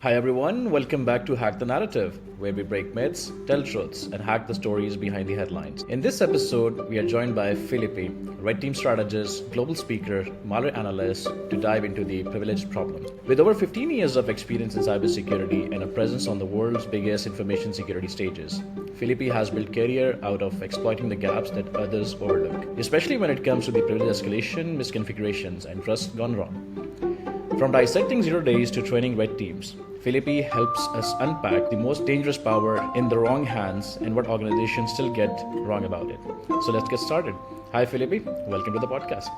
Hi everyone, welcome back to Hack the Narrative, where we break myths, tell truths, and hack the stories behind the headlines. In this episode, we are joined by Filipi, Red Team strategist, global speaker, malware analyst, to dive into the privileged problem. With over 15 years of experience in cybersecurity and a presence on the world's biggest information security stages, Filipi has built career out of exploiting the gaps that others overlook, especially when it comes to the privilege escalation, misconfigurations, and trust gone wrong. From dissecting 0 days to training red teams, Philippi helps us unpack the most dangerous power in the wrong hands and what organizations still get wrong about it. So let's get started. Hi, Philippi. Welcome to the podcast.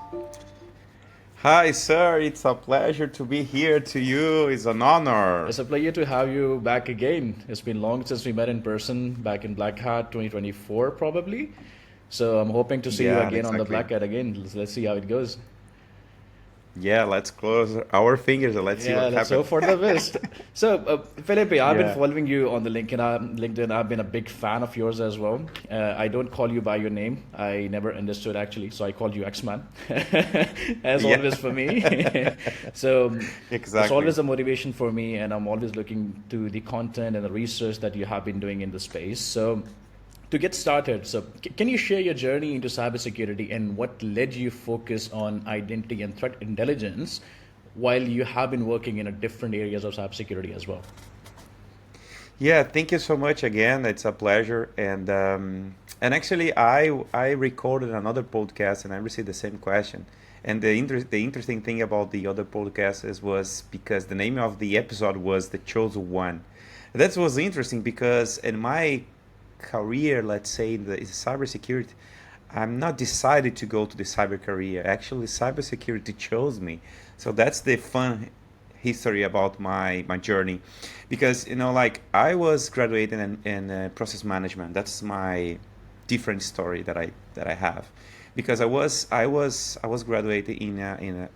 Hi, sir. It's a pleasure to be here to you. It's an honor. It's a pleasure to have you back again. It's been long since we met in person back in Black Hat 2024, probably. So I'm hoping to see you Yeah, again on the exactly. Black Hat again. Let's see how it goes. Yeah, let's close our fingers and let's see Yeah, what let's happens. hope for the best. So, Felipe, I've been Yeah. following you on the LinkedIn. I've been a big fan of yours as well. I don't call you by your name. I never understood actually, so I called you X-Man, as Yeah. always for me. So it's Exactly. always a motivation for me, and I'm always looking to the content and the research that you have been doing in the space. So to get started, so can you share your journey into cybersecurity and what led you focus on identity and threat intelligence while you have been working in a different areas of cybersecurity as well? Yeah, thank you so much again. It's a pleasure. And actually I recorded another podcast and I received the same question. And the interesting thing about the other podcast was because the name of the episode was The Chosen One. That was interesting because in my career, let's say in the cybersecurity, I'm not decided to go to the cyber career. Actually, cybersecurity chose me. So that's the fun history about my journey, because like I was graduated in process management. That's my different story that I have, because I was graduated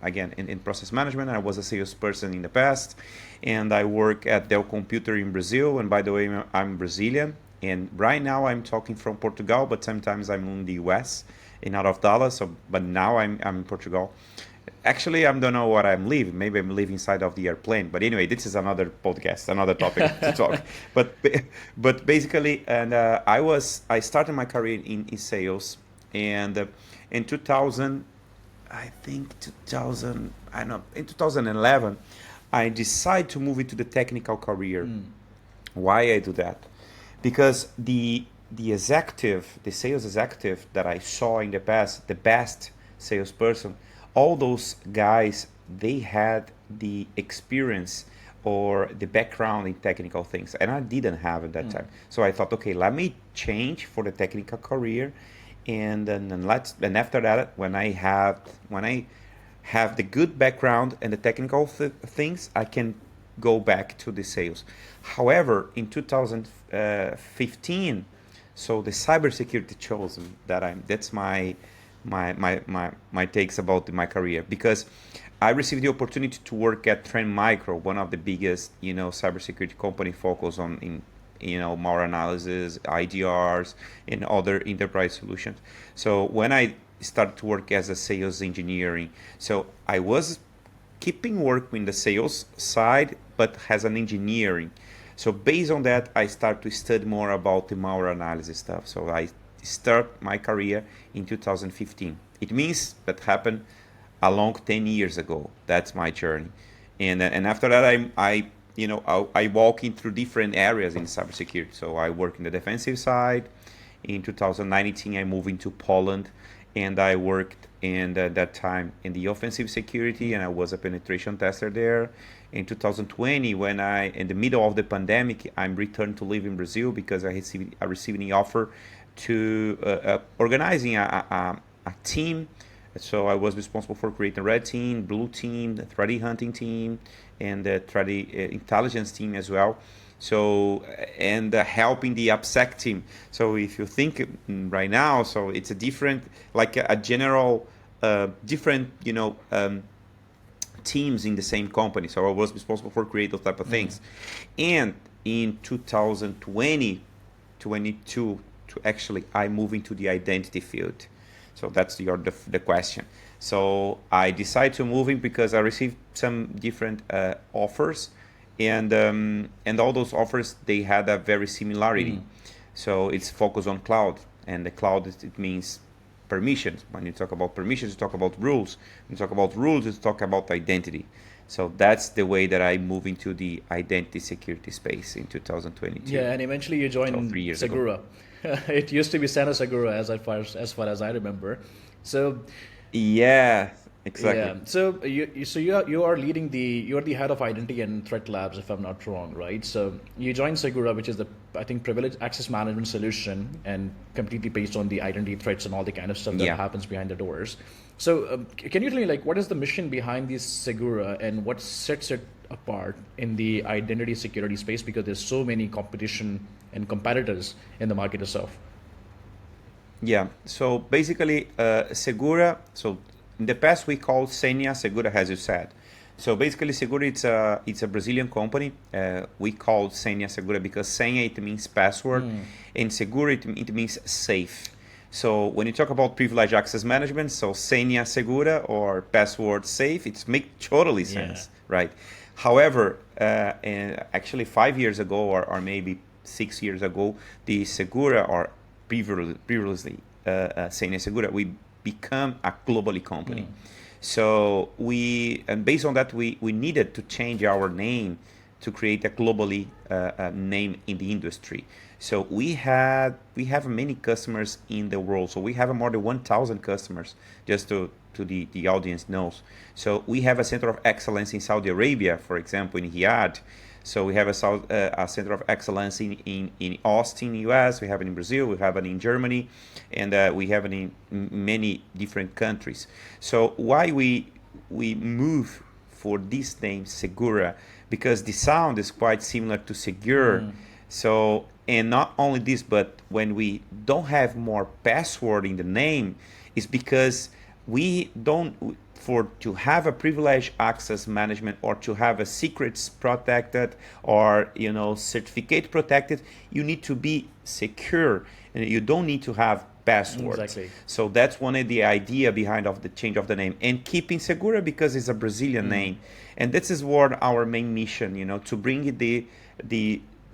again in process management. I was a salesperson in the past, and I work at Dell Computer in Brazil. And by the way, I'm Brazilian, and right now I'm talking from Portugal, but sometimes I'm in the US, in out of Dallas. So, but now I'm in Portugal. Actually, I don't know what I'm leaving. Maybe I'm leaving inside of the airplane. But anyway, this is another podcast, another topic to talk. But but basically, and I started my career in sales, and in 2000, I think 2000, I don't know, in 2011, I decided to move into the technical career. Why I do that? Because the sales executive that I saw in the past, the best salesperson, all those guys, they had the experience or the background in technical things, and I didn't have at that time. So I thought, okay, let me change for the technical career, and after that, when I have the good background and the technical things, I can go back to the sales. However, in 2015, so the cybersecurity chose that I'm. That's my takes about my career, because I received the opportunity to work at Trend Micro, one of the biggest cybersecurity company focused on in malware analysis, IDRs, and other enterprise solutions. So when I started to work as a sales engineering, so I was keeping work in the sales side, but as an engineering. So based on that, I start to study more about the malware analysis stuff. So I start my career in 2015. It means that happened a long 10 years ago. That's my journey. And after that, I walk in through different areas in cybersecurity. So I work in the defensive side. In 2019, I moved into Poland, and I worked in that time in the offensive security, and I was a penetration tester there. In 2020, when in the middle of the pandemic, I'm returned to live in Brazil because I received an offer to organizing a team. So I was responsible for creating a red team, blue team, the threat hunting team, and the threat intelligence team as well. So and helping the AppSec team. So if you think right now, so it's a different, like a general, different, teams in the same company. So I was responsible for create those type of things. And in 2020, 22, to actually I move into the identity field. So that's the question. So I decided to move in because I received some different offers, and all those offers, they had a very similarity. So it's focused on cloud, and the cloud it means permissions. When you talk about permissions, you talk about rules. When you talk about rules, you talk about identity. So that's the way that I move into the identity security space in 2022. Yeah, and eventually you So joined 3 years ago. Segura. It used to be Santa Segura as far as I remember. So Yeah, exactly. yeah, so you are leading you're the head of identity and threat labs, if I'm not wrong, right? So you joined Segura, which is the, I think, privileged access management solution, and completely based on the identity threats and all the kind of stuff that Yeah. happens behind the doors. So can you tell me, like, what is the mission behind this Segura and what sets it apart in the identity security space? Because there's so many competition and competitors in the market itself. Yeah. So basically, Segura. So in the past we called Senia Segura, as you said. So basically, Segura it's a Brazilian company. We called Senia Segura because Senia it means password, and Segura it means safe. So when you talk about privileged access management, so Senia Segura or password safe, it's make totally sense, right? However, and actually 5 years ago or maybe 6 years ago, the Segura or previously Senia Segura, we become a globally company. So and based on that, we needed to change our name to create a globally name in the industry. So we have many customers in the world. So we have more than 1,000 customers, just to the audience knows. So we have a center of excellence in Saudi Arabia, for example, in Riyadh. So we have a center of excellence in Austin, US. We have it in Brazil. We have it in Germany, and we have it in many different countries. So why we move for this name Segura? Because the sound is quite similar to secure. So, and not only this, but when we don't have more password in the name, it's because we don't to have a privileged access management or to have a secrets protected or certificate protected, you need to be secure and you don't need to have passwords. Exactly. So that's one of the idea behind of the change of the name and keeping Segura because it's a Brazilian name, and this is what our main mission, to bring the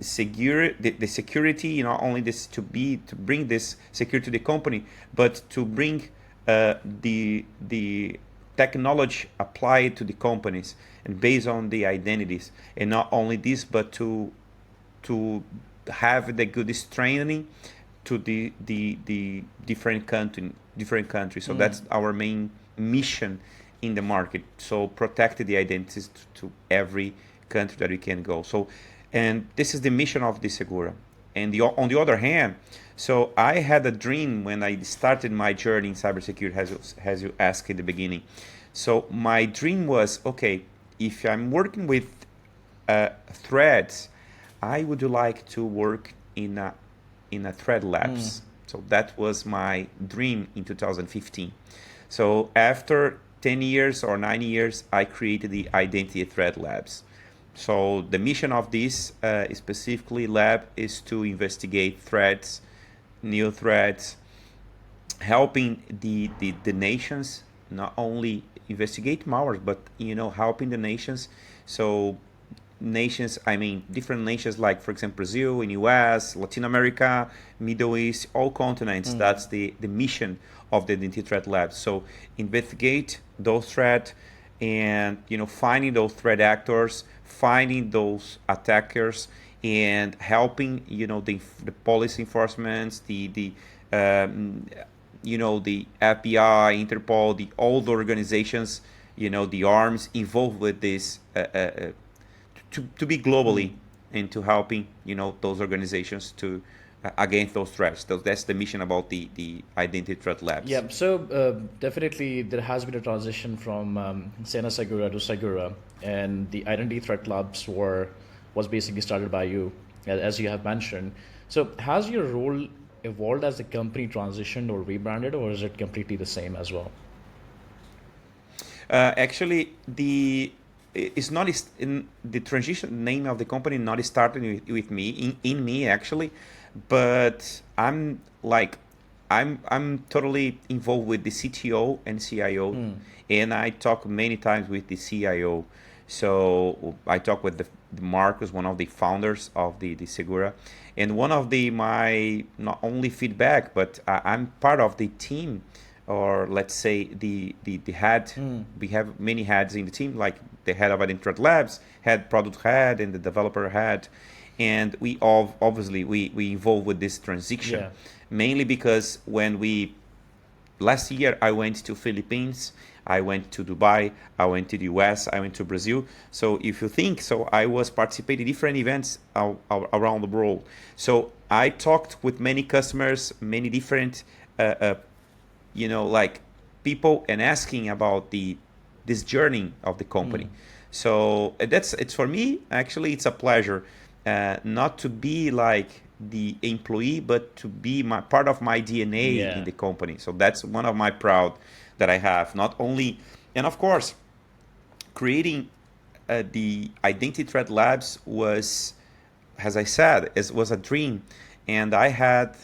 security, not only this to bring this security to the company, but to bring the technology applied to the companies and based on the identities, and not only this, but to have the good training to the different countries. So that's our main mission in the market. So protect the identities to every country that we can go. So, and this is the mission of the Segura. And on the other hand, so I had a dream when I started my journey in cybersecurity, as you asked in the beginning. So my dream was, okay, if I'm working with threads, I would like to work in a thread labs. So that was my dream in 2015. So after 10 years or 9 years, I created the Identity Threat Labs. So the mission of this specifically lab is to investigate threats, new threats, helping the nations not only investigate malware, but helping the nations. So nations, I mean different nations like, for example, Brazil, in US, Latin America, Middle East, all continents. That's the mission of the Identity Threat Lab. So investigate those threats and finding those threat actors, finding those attackers, and helping the policy enforcements, the FBI, Interpol, all the organizations, the arms involved with this to be globally into helping those organizations to against those threats. So that's the mission about the Identity Threat Labs. Yeah, so definitely there has been a transition from Sena Segura to Segura, and the Identity Threat Labs was basically started by you, as you have mentioned. So has your role evolved as the company transitioned or rebranded, or is it completely the same as well? Actually, it's not in the transition name of the company not starting with me in me actually, but I'm totally involved with the CTO and CIO, and I talk many times with the CIO. So I talk with Marcus, one of the founders of the Segura, and one of my not only feedback, but I'm part of the team, or let's say the head. We have many heads in the team, like the head of Identity Threat Labs, head product head, and the developer head, and we all obviously we involve with this transition, Yeah. mainly because when we last year I went to Philippines, I went to Dubai, I went to the US, I went to Brazil. So if you think, so I was participating in different events around the world. So I talked with many customers, many different, like people, and asking about this journey of the company. So it's for me actually it's a pleasure, not to be like the employee, but to be my part of my DNA in Yeah. the company. So that's one of my proud that I have. Not only, and of course, creating the Identity Threat Labs was, as I said, it was a dream, and I had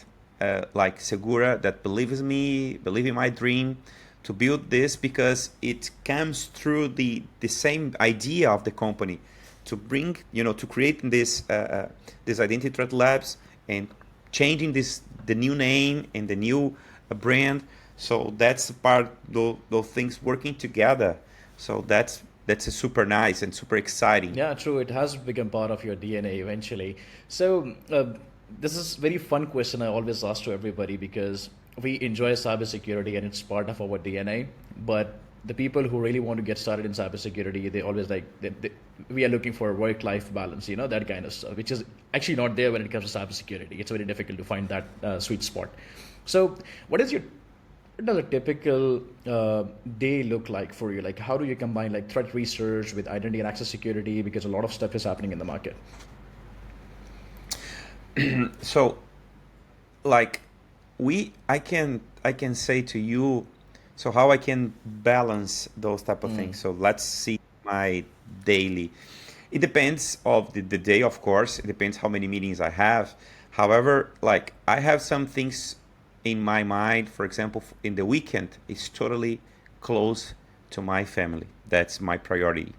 like Segura that believes me, believe in my dream to build this, because it comes through the same idea of the company to bring, to create this Identity Threat Labs, and changing the new name and the new brand. So that's the part, those things working together. So that's a super nice and super exciting. Yeah, true. It has become part of your DNA eventually. So, this is very fun question I always ask to everybody because we enjoy cybersecurity and it's part of our DNA. But the people who really want to get started in cybersecurity, they always we are looking for work-life balance, that kind of stuff, which is actually not there when it comes to cybersecurity. It's very difficult to find that sweet spot. So, what does a typical day look like for you? Like, how do you combine like threat research with identity and access security? Because a lot of stuff is happening in the market. So, like, I can say to you, so how I can balance those type of things. So let's see my daily. It depends of the day, of course. It depends how many meetings I have. However, like, I have some things in my mind. For example, in the weekend, it's totally close to my family. That's my priority.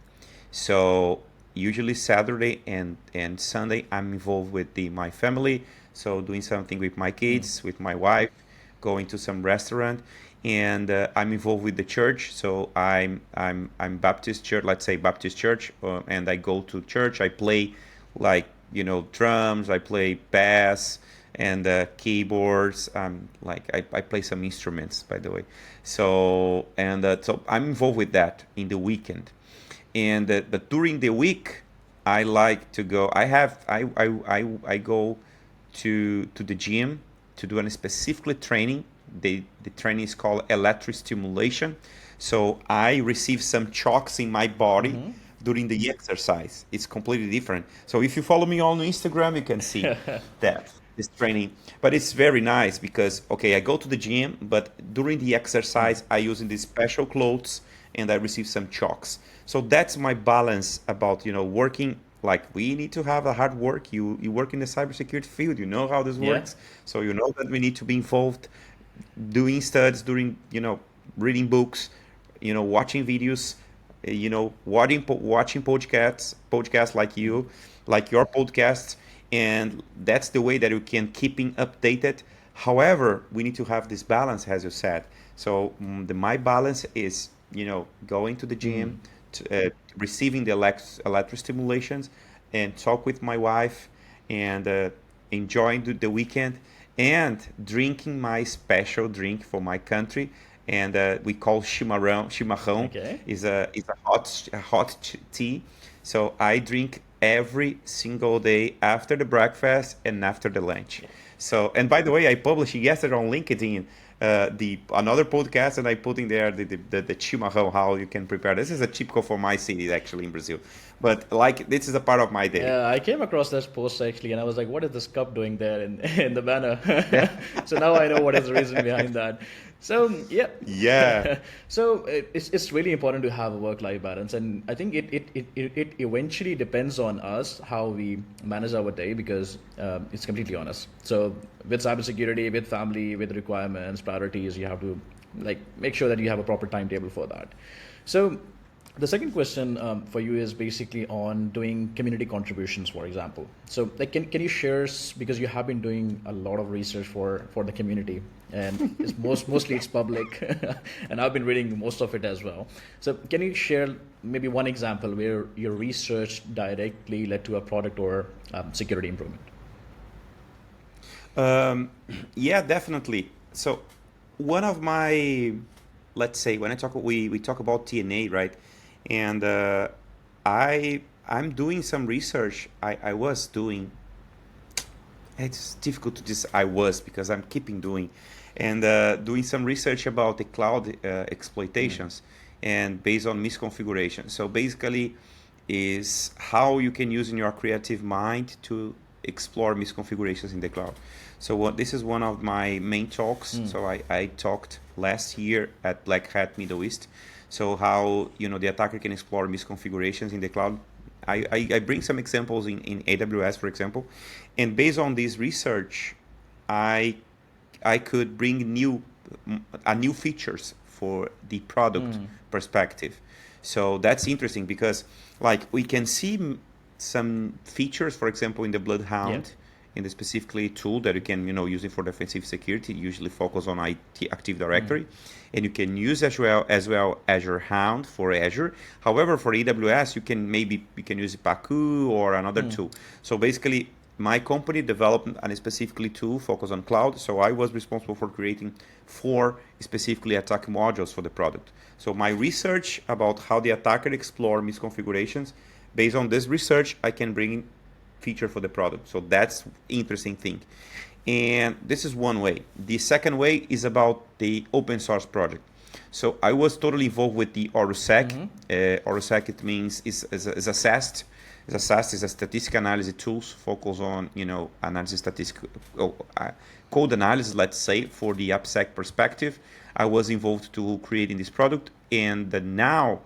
So usually Saturday and Sunday, I'm involved with my family. So doing something with my kids, with my wife, going to some restaurant, and I'm involved with the church. So I'm Baptist church, let's say Baptist church, and I go to church. I play like drums. I play bass and keyboards. I play some instruments, by the way. So I'm involved with that in the weekend, and but during the week I like to go. I go to the gym to do a specifically training. The training is called electrostimulation. So I receive some shocks in my body during the exercise. It's completely different. So if you follow me on Instagram, you can see that this training. But it's very nice because okay, I go to the gym, but during the exercise I using these special clothes and I receive some shocks. So that's my balance about working. Like, we need to have a hard work. You work in the cybersecurity field. You know how this Yeah. works. So you know that we need to be involved, doing studies, doing reading books, watching videos, watching podcasts like like your podcast, and that's the way that you can keeping updated. However, we need to have this balance, as you said. So my balance is going to the gym, receiving the electrostimulations, and talk with my wife, and enjoying the weekend, and drinking my special drink for my country, and we call chimarrão. Chimarrão Okay. is a hot tea. So I drink every single day after the breakfast and after the lunch. So, and by the way, I published yesterday on LinkedIn the another podcast, and I put in there the chimarrão, how you can prepare. This is a typical for my city, actually, in Brazil. But like, this is a part of my day. Yeah, I came across this post actually, and I was like, "What is this cup doing there in in the banner?" Yeah. So now I know what is the reason behind that. So yeah, Yeah. so it's really important to have a work-life balance, and I think it eventually depends on us how we manage our day because it's completely on us. So with cybersecurity, with family, with requirements, priorities, you have to like make sure that you have a proper timetable for that. So The second question for you is basically on doing community contributions, for example. So, like, can you share, because you have been doing a lot of research for the community, and it's mostly it's public, and I've been reading most of it as well. So, can you share maybe one example where your research directly led to a product or security improvement? Um, yeah, definitely. So one of my, let's say, when I talk, we talk about TNA, right? And I'm doing some research. I was doing. It's difficult to just I was because I'm keeping doing, and doing some research about the cloud exploitations, and based on misconfiguration. So basically, is how you can use in your creative mind to explore misconfigurations in the cloud. So this is one of my main talks. So I talked last year at Black Hat Middle East. So how the attacker can explore misconfigurations in the cloud. I bring some examples in AWS, for example, and based on this research, I I could bring new features for the product perspective. So that's interesting because like we can see some features, for example, in the Bloodhound, in the specifically tool that you can use it for defensive security. Usually focus on IT Active Directory, and you can use as well Azure Hound for Azure. However, for AWS, you can use Paku or another tool. So basically, my company developed a specifically tool focused on cloud. So I was responsible for creating 4 specifically attack modules for the product. So my research about how the attacker explore misconfigurations, based on this research, I can bring feature for the product. So that's interesting thing. And this is one way. The second way is about the open source project. So I was totally involved with the ORUSEC. ORUSEC, it means is a SAST. Is a SAST is a statistical analysis tools focus on analysis statistical code analysis, let's say, for the AppSec perspective. I was involved to creating this product, and now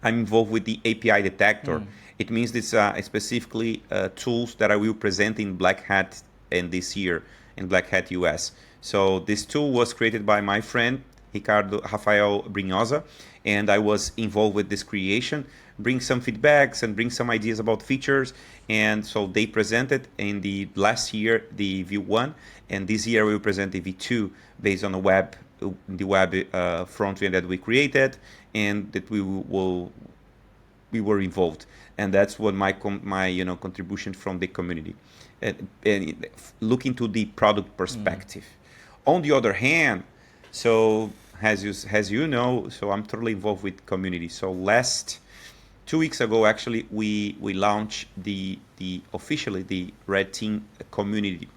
I'm involved with the API detector. It means this specifically tools that I will present in Black Hat and this year in Black Hat US. So this tool was created by my friend Rafael Brinhosa, and I was involved with this creation, bring some feedbacks and bring some ideas about features. And so they presented in the last year the V1, and this year we will present the V2 based on the web front end that we created and that we were involved. And that's what my contribution from the community, and look into the product perspective. On the other hand, so as you know, so I'm totally involved with community. So last 2 weeks ago, actually, we launched the officially the Red Team community.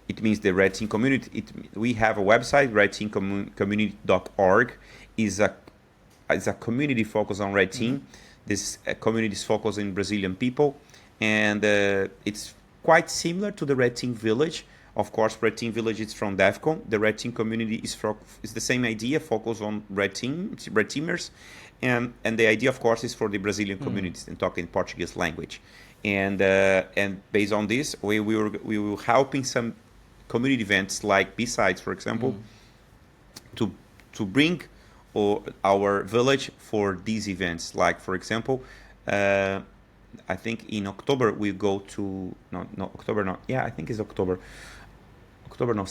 It means the Red Team community. We have a website, redteamcommunity.org. is a community focused on Red Team. This community is focused on Brazilian people, and it's quite similar to the Red Team Village. Of course, Red Team Village is from DEFCON. The Red Team community is the same idea, focus on Red Teamers, and the idea, of course, is for the Brazilian communities and talking Portuguese language. And based on this, we were helping some community events like B-Sides, for example, to bring our village for these events. Like, for example, I think in October we go to I think it's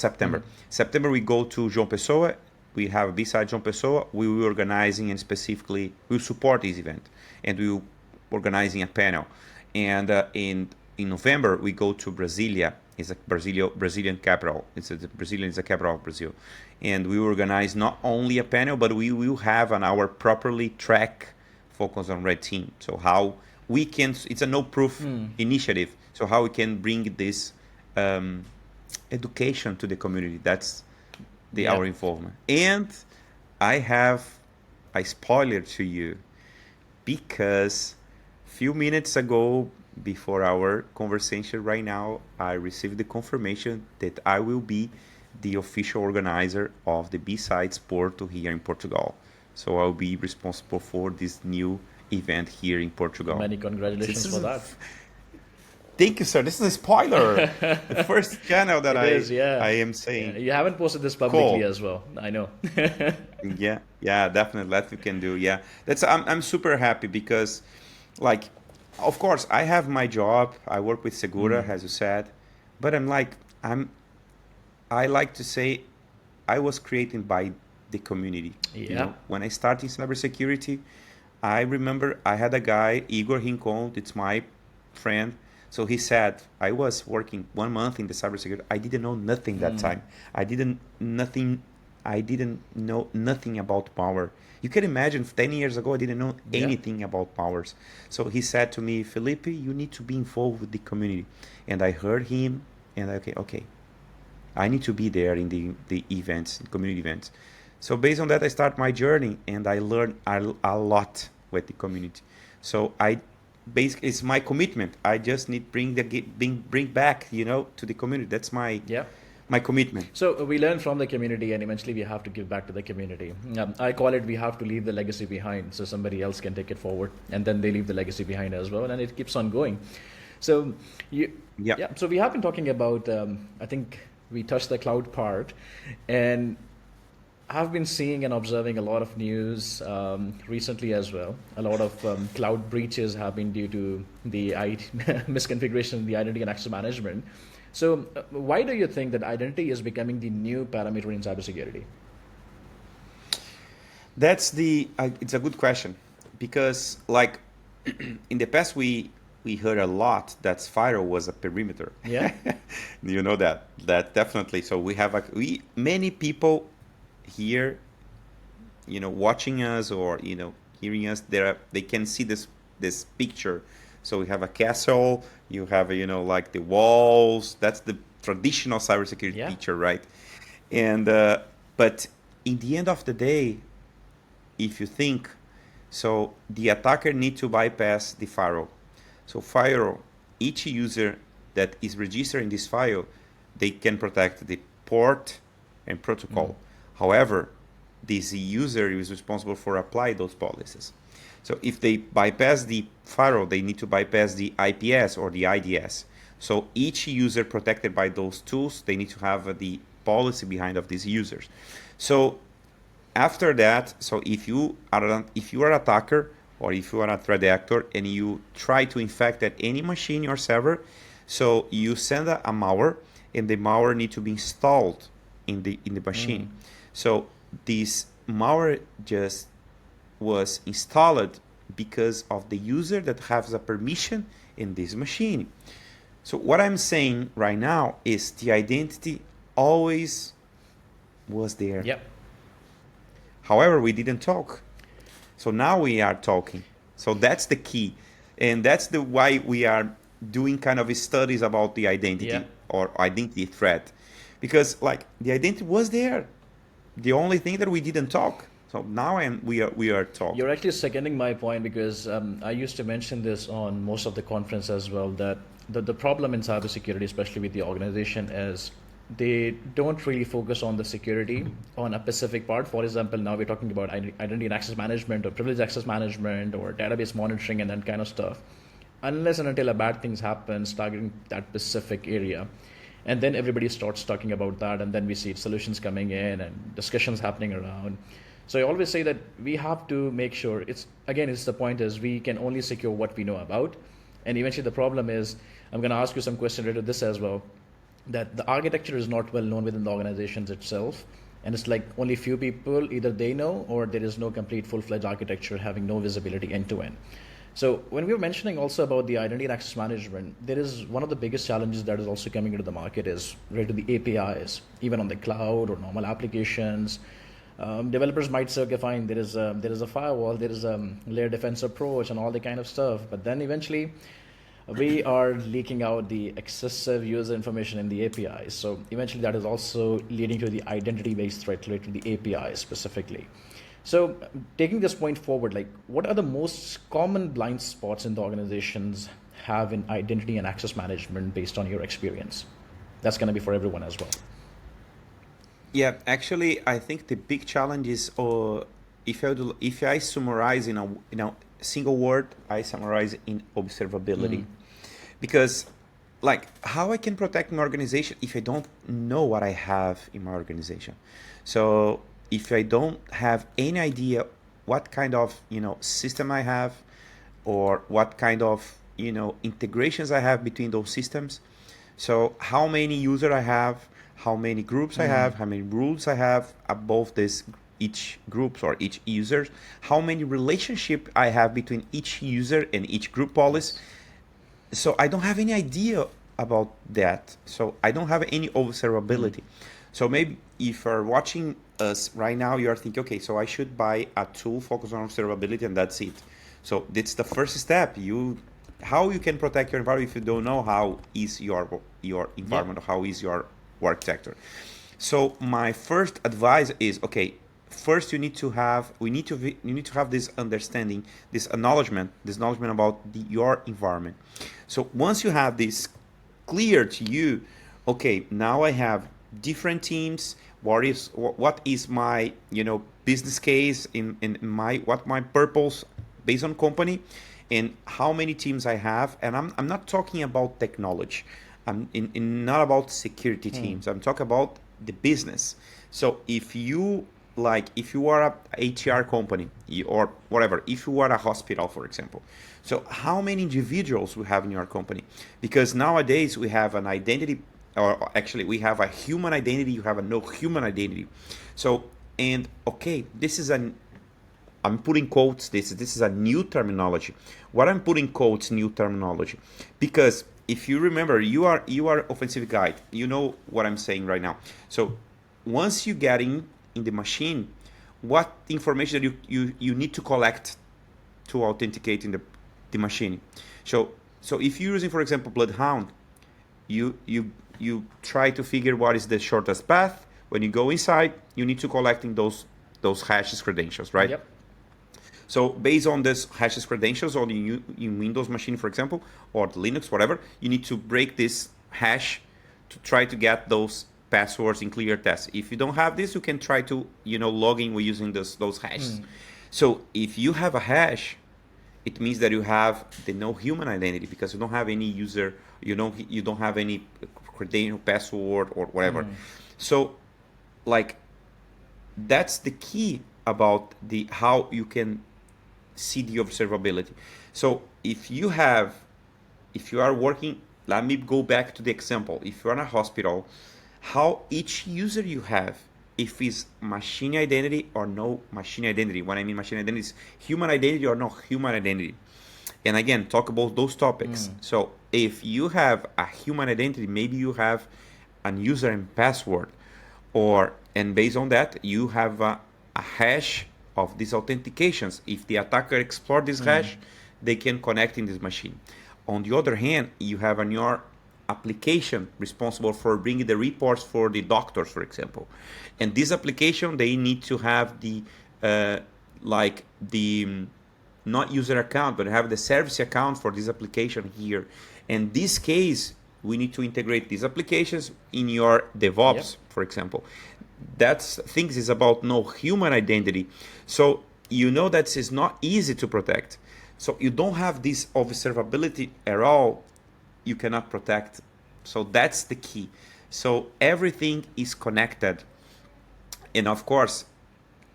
September. September we go to João Pessoa. We have B-Side João Pessoa. We will organizing, and specifically we will support this event, and we will organizing a panel. And in November we go to Brasilia. It's a Brazilian capital. Brazilian is the capital of Brazil, and we organize not only a panel, but we will have an hour properly track focus on Red Team. So how we can, it's a no proof initiative. So how we can bring this education to the community. That's our involvement. And I have a spoiler to you, because few minutes ago, before our conversation right now, I received the confirmation that I will be the official organizer of the B-Sides Porto here in Portugal. So I'll be responsible for this new event here in Portugal. Many congratulations for that. Thank you, sir. This is a spoiler. The first channel that It is, yeah. I am Yeah, saying. you haven't posted this publicly Cool. as well. I know. Yeah, yeah, definitely. That we can do. Yeah, that's. I'm super happy because, like, of course, I have my job. I work with Segura, Mm, as you said, but I'm. I like to say, I was created by the community. You yeah. know, when I started cybersecurity, I remember I had a guy, Igor Rincon. It's my friend. So he said, I was working 1 month in the cybersecurity. I didn't know nothing that Mm, time. I didn't nothing. I didn't know nothing about power. You can imagine 10 years ago, I didn't know yeah. anything about powers. So he said to me, Felipe, you need to be involved with the community. And I heard him, and okay, I need to be there in the events, community events. So based on that, I start my journey, and I learn a lot with the community. So I basically it's my commitment. I just need bring back to the community. That's Yeah. my commitment. So we learn from the community, and eventually we have to give back to the community. I call it we have to leave the legacy behind, so somebody else can take it forward, and then they leave the legacy behind as well, and it keeps on going. So you, Yeah. yeah. So we have been talking about. I think we touched the cloud part, and I've been seeing and observing a lot of news recently as well. A lot of cloud breaches have been due to the misconfiguration of the identity and access management. So, why do you think that identity is becoming the new parameter in cybersecurity? It's a good question because like in the past we heard a lot that firewall was a perimeter. Yeah, You know that definitely. So we have we many people here, watching us or hearing us. They can see this picture. So we have a castle. You have like the walls. That's the traditional cybersecurity yeah, picture, right? And but in the end of the day, if you think so, the attacker need to bypass the firewall. So firewall, each user that is registered in this file, they can protect the port and mm, protocol. However, this user is responsible for apply those policies. So if they bypass the firewall, they need to bypass the IPS or the IDS. So each user protected by those tools, they need to have the policy behind of these users. So after that, so if you are an attacker or if you are a threat actor and you try to infect at any machine or server, so you send a malware, and the malware need to be installed in the mm, machine. So this malware just was installed because of the user that has a permission in this machine. So what I'm saying right now is the identity always was there. yeah. However, we didn't talk. So now we are talking. So that's the key. And that's the why we are doing kind of studies about the Yeah. identity or identity threat. Because like the identity was there. The only thing that we didn't talk. So now we are You're talking. actually seconding my point because I used to mention this on most of the conference as well that the problem in cybersecurity, especially with the organization, is they don't really focus on the security on a specific part. For example, now we're talking about identity and access management or privilege access management or database monitoring and that kind of stuff. Unless and until a bad things happens targeting that specific area, and then everybody starts talking about that, and then we see solutions coming in and discussions happening around. So I always say that we have to make sure it's the point is we can only secure what we know about, and eventually the problem is I'm going to ask you some questions related to this as well, that the architecture is not well known within the organizations itself, and it's like only few people either they know or there is no complete full-fledged architecture having no visibility end to end. So when we were mentioning also about the identity and access management, there is one of the biggest challenges that is also coming into the market is related to the APIs, even on the cloud or normal applications. Developers might say, okay, fine, there is a firewall, there is a layer defense approach, and all the kind of stuff. But then eventually, we are leaking out the excessive user information in the APIs. So eventually, that is also leading to the identity-based threat related to the APIs specifically. So taking this point forward, like what are the most common blind spots in the organizations have in identity and access management based on your experience? That's going to be for everyone as well. Yeah, actually, I think the big challenge is, if I summarize in a single word, I summarize in observability, Mm, because like how I can protect my organization if I don't know what I have in my organization. So if I don't have any idea what kind of system I have, or what kind of integrations I have between those systems. So how many users I have, how many groups I have, how many rules I have above this each groups or each users, how many relationship I have between each user and each group policy. So I don't have any idea about that. So I don't have any observability. So maybe if you're watching us right now, you're thinking, okay, so I should buy a tool focused on observability and that's it. So that's the first step. How you can protect your environment if you don't know how is your environment, or how is your work sector. So my first advice is, okay, first you need to have this understanding, this acknowledgement about your environment. So once you have this clear to you, okay, now I have different teams. What is my business case in my purpose based on company, and how many teams I have. And I'm not talking about technology. I'm not about security teams. I'm talking about the business. So if you are a HR company or whatever, if you are a hospital, for example, so how many individuals we have in your company? Because nowadays we have an identity, or actually we have a human identity, you have a no human identity. So, and okay, I'm putting quotes, this is a new terminology. What I'm putting quotes, new terminology, because if you remember, you are offensive guy. You know what I'm saying right now. So once you get in the machine, what information that you need to collect to authenticate in the machine. So if you're using, for example, Bloodhound, you try to figure what is the shortest path. When you go inside, you need to collecting those hashes credentials, right? Yep. So based on this hashes credentials on in Windows machine, for example, or Linux, whatever, you need to break this hash to try to get those passwords in clear test. If you don't have this, you can try to log in with using those hashes. So if you have a hash, it means that you have the no human identity, because you don't have any user, you don't have any credential, password, or whatever. So like that's the key about how you can see the observability. So if you are working, let me go back to the example. If you're in a hospital, how each user you have, if it's machine identity or no machine identity. When I mean machine identity, is human identity or no human identity. And again, talk about those topics. So if you have a human identity, maybe you have a user and password, and based on that, you have a hash of these authentications. If the attacker explore this hash, they can connect in this machine. On the other hand, you have on your application responsible for bringing the reports for the doctors, for example. And this application, they need to have the not user account, but have the service account for this application here. In this case, we need to integrate these applications in your DevOps, for example. That's things is about no human identity. So that is not easy to protect. So you don't have this observability at all, you cannot protect. So that's the key. So everything is connected. And of course,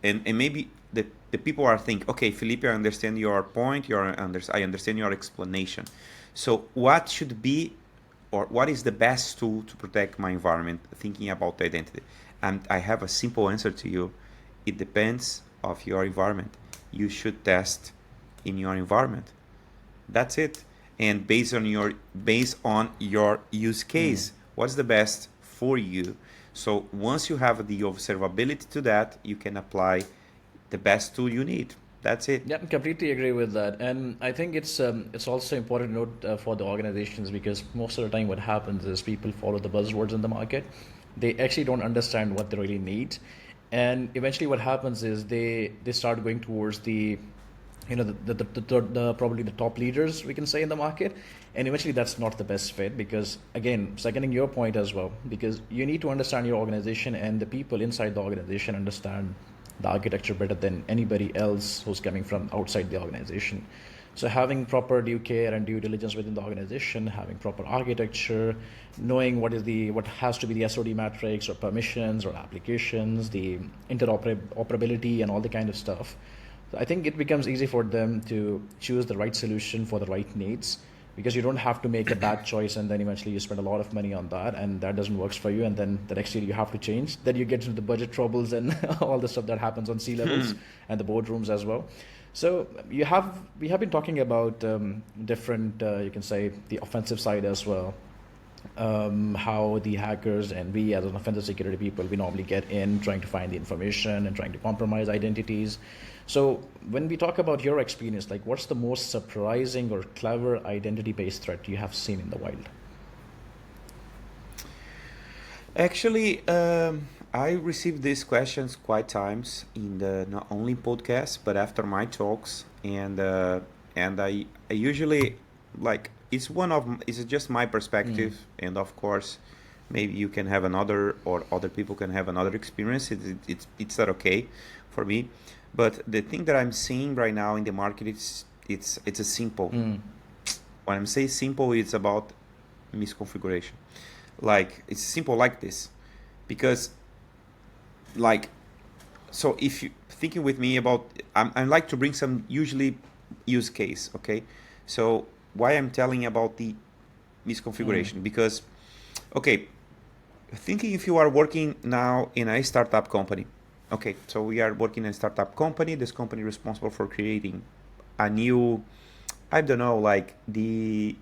and maybe the people are thinking, okay, Filipe, I understand your point, I understand your explanation. So what should be, or what is the best tool to protect my environment, thinking about the identity? And I have a simple answer to you. It depends of your environment. You should test in your environment. That's it. And based on your use case, what's the best for you? So once you have the observability to that, you can apply the best tool you need. That's it. Yeah, completely agree with that. And I think it's also important to note for the organizations, because most of the time what happens is people follow the buzzwords in the market. They actually don't understand what they really need. And eventually what happens is they start going towards the probably the top leaders, we can say, in the market. And eventually that's not the best fit, because again, seconding your point as well, because you need to understand your organization, and the people inside the organization understand the architecture better than anybody else who's coming from outside the organization. So having proper due care and due diligence within the organization, having proper architecture, knowing what has to be the SOD matrix or permissions or applications, the interoperability and all the kind of stuff. So I think it becomes easy for them to choose the right solution for the right needs, because you don't have to make a bad choice and then eventually you spend a lot of money on that and that doesn't work for you, and then the next year you have to change. Then you get into the budget troubles and all the stuff that happens on C-levels and the boardrooms as well. So we have been talking about different, you can say, the offensive side as well. How the hackers and we as an offensive security people, we normally get in trying to find the information and trying to compromise identities. So when we talk about your experience, like what's the most surprising or clever identity-based threat you have seen in the wild? Actually, I received these questions quite times in the not only podcast but after my talks, and I usually like it's just my perspective, and of course, maybe you can have another or other people can have another experience. It's not okay for me, but the thing that I'm seeing right now in the market it's a simple. When I'm saying simple, it's about misconfiguration. Like it's simple like this, because like, so if you thinking with me about, I like to bring some usually use case, okay? So why I'm telling about the misconfiguration, because, okay, thinking if you are working now in a startup company, okay, so we are working in a startup company, this company responsible for creating a new, I don't know, like the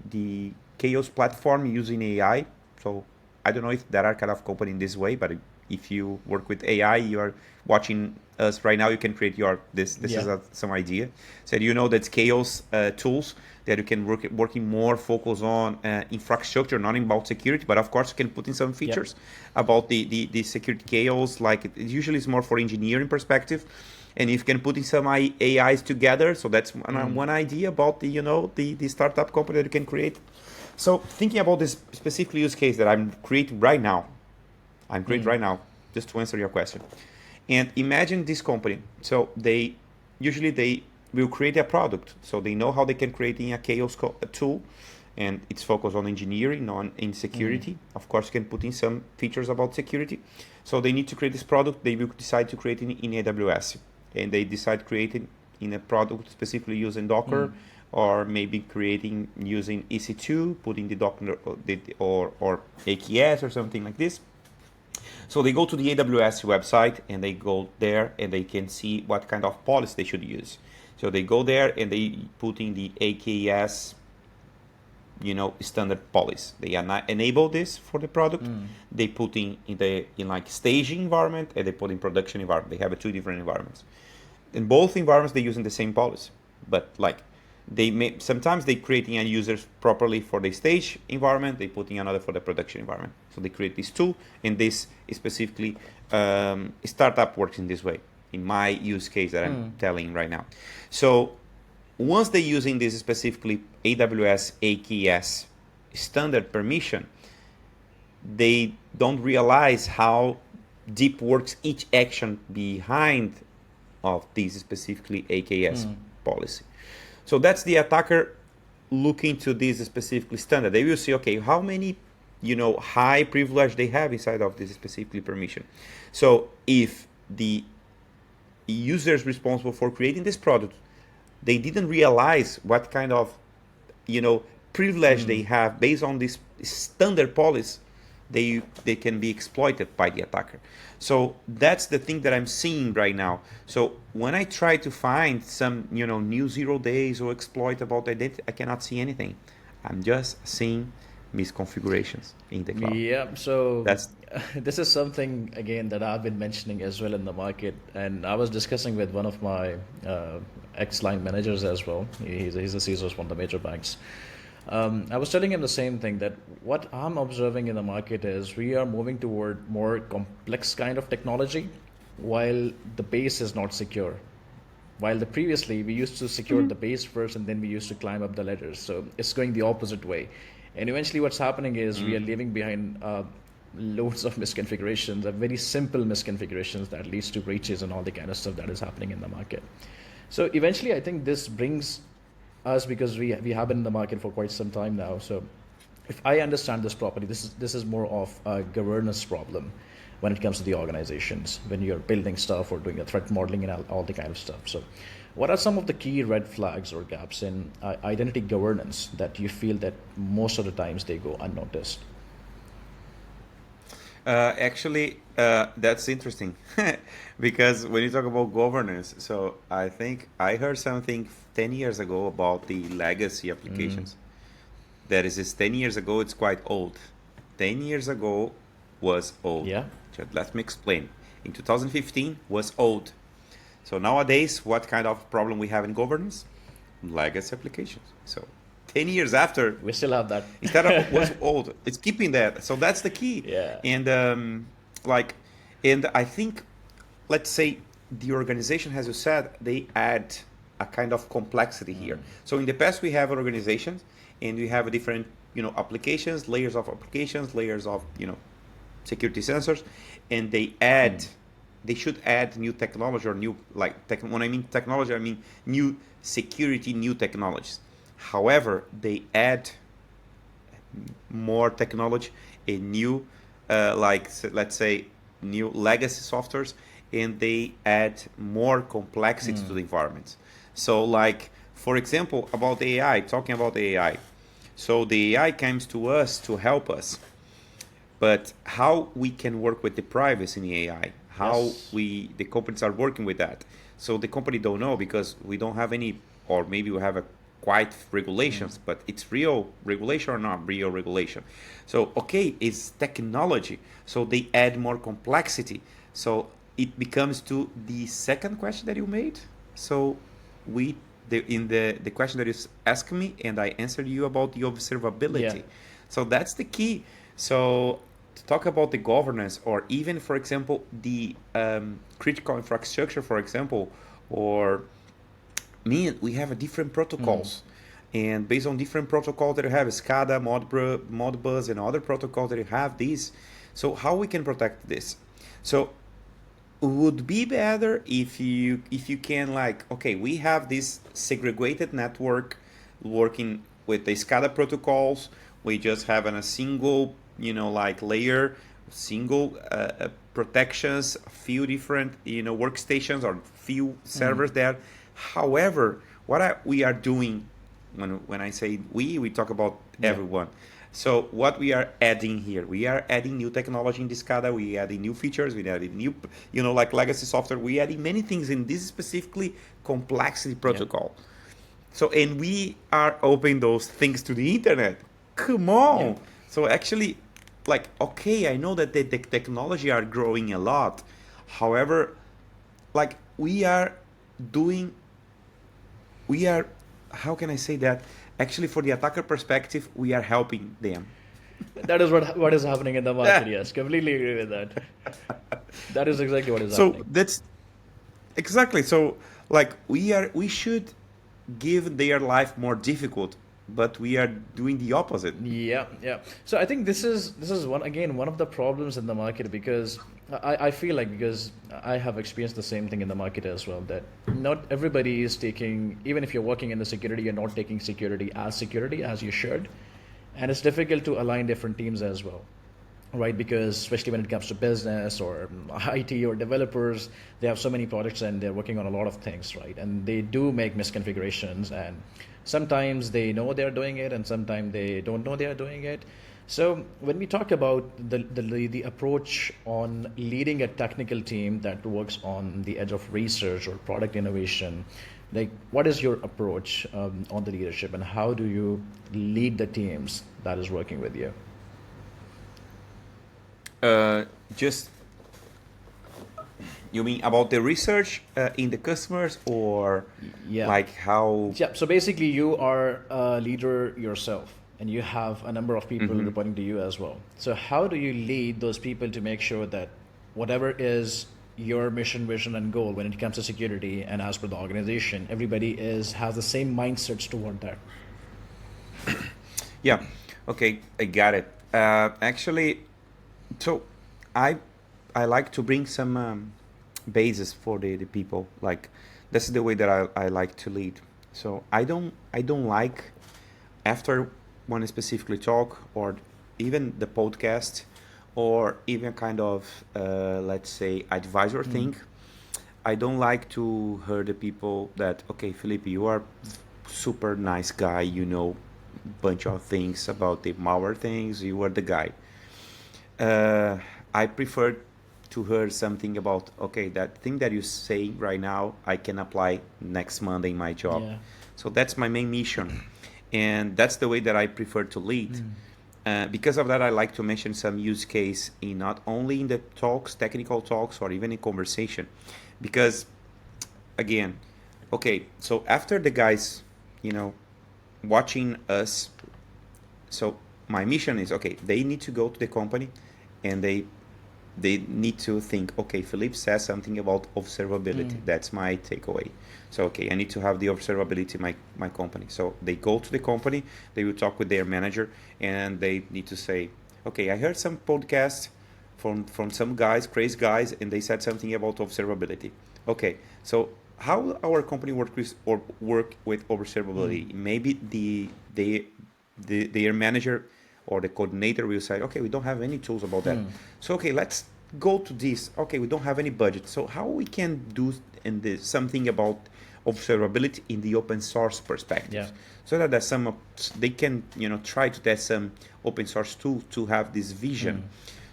chaos platform using AI. So I don't know if there are kind of company in this way, but if you work with AI, you are watching us right now, you can create your this is some idea. So you know that's chaos tools that you can working more focus on infrastructure, not about security, but of course you can put in some features about the security chaos. Like it usually is more for engineering perspective, and if you can put in some AIs together, so that's one idea about the startup company that you can create. So thinking about this specific use case that I'm creating right now, just to answer your question. And imagine this company. So they will create a product. So they know how they can create a chaos tool, and it's focused on engineering, not in security. Of course, you can put in some features about security. So they need to create this product. They will decide to create it in AWS, and they decide creating in a product specifically using Docker. Or maybe creating using EC2, putting the Docker or AKS or something like this. So they go to the AWS website and they go there and they can see what kind of policy they should use. So they go there and they put in the AKS, standard policy. They enable this for the product. They put in like staging environment, and they put in production environment. They have two different environments. In both environments, they're using the same policy, but like, sometimes they creating a users properly for the stage environment, they putting another for the production environment. So they create these two, and this is specifically startup works in this way. In my use case that I'm telling right now. So once they're using this specifically AWS AKS standard permission, they don't realize how deep works each action behind of this specifically AKS policy. So that's the attacker looking to this specifically standard. They will see, okay, how many, high privilege they have inside of this specifically permission. So if the users responsible for creating this product, they didn't realize what kind of, privilege they have based on this standard policy, they can be exploited by the attacker. So that's the thing that I'm seeing right now. So when I try to find some, new 0 days or exploit about identity, I cannot see anything. I'm just seeing misconfigurations in the cloud. Yeah, so this is something, again, that I've been mentioning as well in the market. And I was discussing with one of my ex-line managers as well. He's a CISO of one of the major banks. I was telling him the same thing, that what I'm observing in the market is we are moving toward more complex kind of technology while the base is not secure. While previously we used to secure the base first and then we used to climb up the ladders. So it's going the opposite way. And eventually what's happening is we are leaving behind loads of misconfigurations, very simple misconfigurations that leads to breaches and all the kind of stuff that is happening in the market. So eventually I think this brings us, because we have been in the market for quite some time now. So if I understand this properly, this is more of a governance problem when it comes to the organizations, when you're building stuff or doing a threat modeling and all the kind of stuff. So what are some of the key red flags or gaps in identity governance that you feel that most of the times they go unnoticed? That's interesting because when you talk about governance, so I think I heard something 10 years ago about the legacy applications. That is 10 years ago, it's quite old. 10 years ago was old. Yeah. Let me explain. In 2015 was old. So nowadays, what kind of problem we have in governance? Legacy applications. So 10 years after, We still have that. instead of was old, it's keeping that. So that's the key. Yeah. And like, and I think, let's say the organization, as you said, they add a kind of complexity here. So in the past, we have organizations and we have different, applications, layers of applications, layers of, security sensors, and they should add new technology or new, when I mean technology, I mean new security, new technologies. However, they add more technology, a new, let's say, new legacy softwares, and they add more complexity to the environments. So, for example, about AI, talking about AI. So the AI comes to us to help us, but how we can work with the privacy in the AI, how Yes. the companies are working with that. So the company don't know because we don't have any, or maybe we have a quite regulations, but it's real regulation or not real regulation. So okay, it's technology. So they add more complexity. So it becomes to the second question that you made. So in the question that you asked me, and I answered you about the observability. Yeah. So that's the key. So to talk about the governance, or even, for example, the critical infrastructure, for example, or we have a different protocols. And based on different protocols that you have, SCADA, Modbus, and other protocols that you have these. So how we can protect this? So would be better if you can, okay, we have this segregated network working with the SCADA protocols. We just have a single layer, single protections, a few different workstations or few servers there. However, we are doing, when I say we talk about everyone. So what we are adding here, we are adding new technology in this SCADA, we are adding new features, we are adding new, legacy software, we are adding many things in this specifically complexity protocol. So, and we are opening those things to the internet. Come on. Yeah. So actually, okay, I know that the technology are growing a lot. However, we are doing, how can I say that? Actually, for the attacker perspective, we are helping them. That is what is happening in the market. Yes, completely agree with that. That is exactly what is So happening. that's exactly. So we should give their life more difficult, but we are doing the opposite. Yeah, yeah. So I think this is one of the problems in the market, because I feel like, because I have experienced the same thing in the market as well, that not everybody is taking, even if you're working in the security, you're not taking security as you should, and it's difficult to align different teams as well, right? Because especially when it comes to business or IT or developers, they have so many projects and they're working on a lot of things, right? And they do make misconfigurations, and sometimes they know they're doing it and sometimes they don't know they're doing it. So when we talk about the approach on leading a technical team that works on the edge of research or product innovation, what is your approach on the leadership, and how do you lead the teams that is working with you? Just, you mean about the research in the customers, or Yeah. how? Yeah, so basically you are a leader yourself and you have a number of people reporting to you as well. So how do you lead those people to make sure that whatever is your mission, vision, and goal when it comes to security, and as per the organization, everybody has the same mindsets toward that? Yeah. Okay, I got it. Actually, so I like to bring some basis for the people. This is the way that I like to lead. So I don't like after one specifically talk or even the podcast or even kind of let's say advisor thing. I don't like to hear the people that okay, Felipe, you are super nice guy, you know bunch of things about the malware things, you are the guy. uh, I prefer to hear something about okay, that thing that you say right now I can apply next Monday in my job. Yeah. So that's my main mission, and that's the way that I prefer to lead. Because of that, I like to mention some use case in not only in the talks, technical talks, or even in conversation, because again, okay, so after the guys, you know, watching us, so my mission is okay, they need to go to the company and they need to think, okay, Philippe says something about observability. That's my takeaway. So, okay, I need to have the observability in my company. So they go to the company, they will talk with their manager, and they need to say, okay, I heard some podcast from some guys, crazy guys, and they said something about observability. Okay, so how our company work with observability? Maybe their manager or the coordinator will say, okay, we don't have any tools about that. So okay, let's go to this. Okay, we don't have any budget. So how we can do in this something about observability in the open source perspective, Yeah. so that there's some they can try to test some open source tool to have this vision.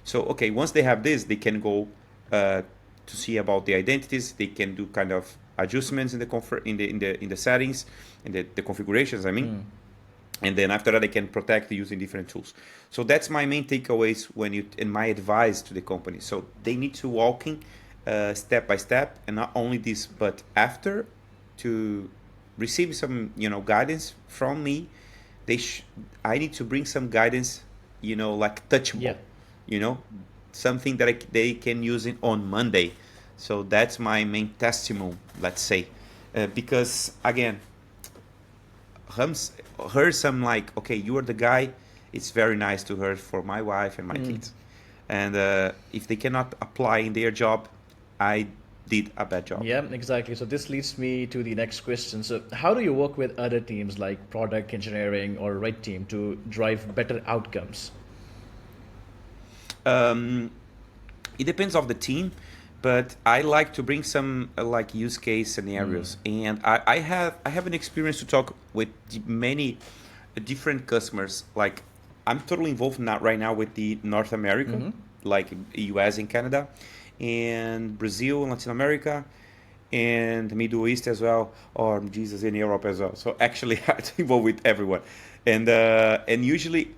So okay, once they have this, they can go to see about the identities. They can do kind of adjustments in the in the settings, in the configurations. I mean, and then after that, they can protect using different tools. So that's my main takeaways when you and my advice to the company. So they need to walking step by step, and not only this, but after to receive some guidance from me, they I need to bring some guidance, like touchable, Yeah. you know, something that they can use it on Monday. So that's my main testimony, let's say, because again, Hums heard some like, okay, you are the guy. It's very nice to hear for my wife and my kids. And if they cannot apply in their job, I did a bad job. Yeah, exactly. So this leads me to the next question. So how do you work with other teams like product engineering or red team to drive better outcomes? Um, it depends of the team, but I like to bring some like use case scenarios, and I have an experience to talk with many different customers. Like I'm totally involved not right now with the North America, like US and Canada, and Brazil and Latin America, and the Middle East as well, or Jesus in Europe as well. So actually, I'm involved with everyone, and usually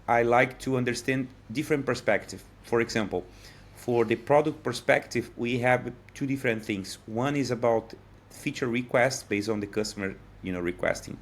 I like to understand different perspective. For example, for the product perspective, we have two different things. One is about feature requests based on the customer, requesting,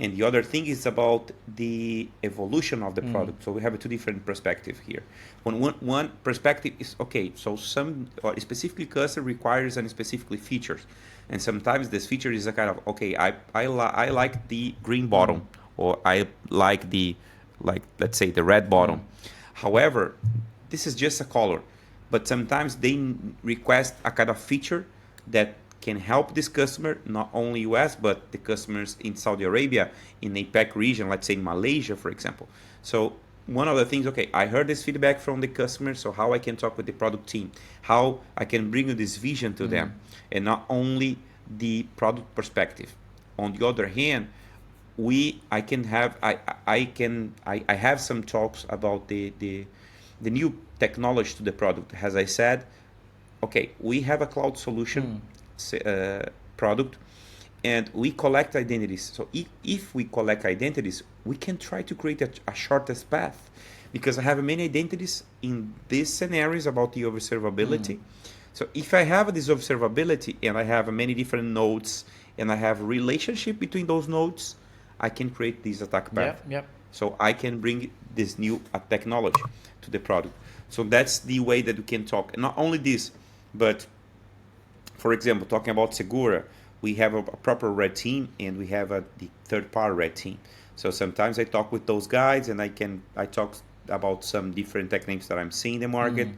and the other thing is about the evolution of the product. So we have a two different perspective here. One perspective is okay. So some or specifically customer requires and specifically features, and sometimes this feature is a kind of okay. I like the green bottom, or I like the like let's say the red bottom. However, this is just a color, but sometimes they request a kind of feature that can help this customer, not only US, but the customers in Saudi Arabia, in APAC region, let's say in Malaysia, for example. So one of the things, okay, I heard this feedback from the customer, so how I can talk with the product team, how I can bring this vision to them, and not only the product perspective. On the other hand, I have some talks about the new technology to the product. As I said, okay, we have a cloud solution product, and we collect identities. So if we collect identities, we can try to create a shortest path, because I have many identities in these scenarios about the observability. So if I have this observability and I have many different nodes and I have a relationship between those nodes, I can create this attack path. Yeah. So I can bring this new technology to the product. So that's the way that we can talk. And not only this, but for example, talking about Segura, we have a proper red team and we have the third party red team. So sometimes I talk with those guys and I talk about some different techniques that I'm seeing in the market.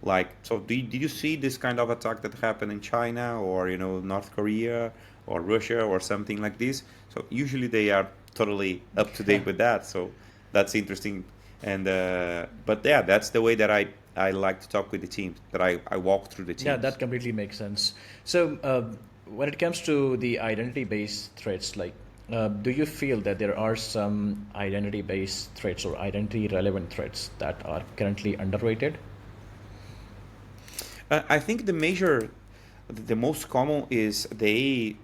Like, so did you see this kind of attack that happened in China or North Korea or Russia or something like this. So usually they are totally up to date with that. So that's interesting. And but yeah, that's the way that I like to talk with the teams. That I walk through the Yeah, teams. that completely makes sense. So, when it comes to the identity-based threats, like, do you feel that there are some identity-based threats or identity-relevant threats that are currently underrated? I think the most common is they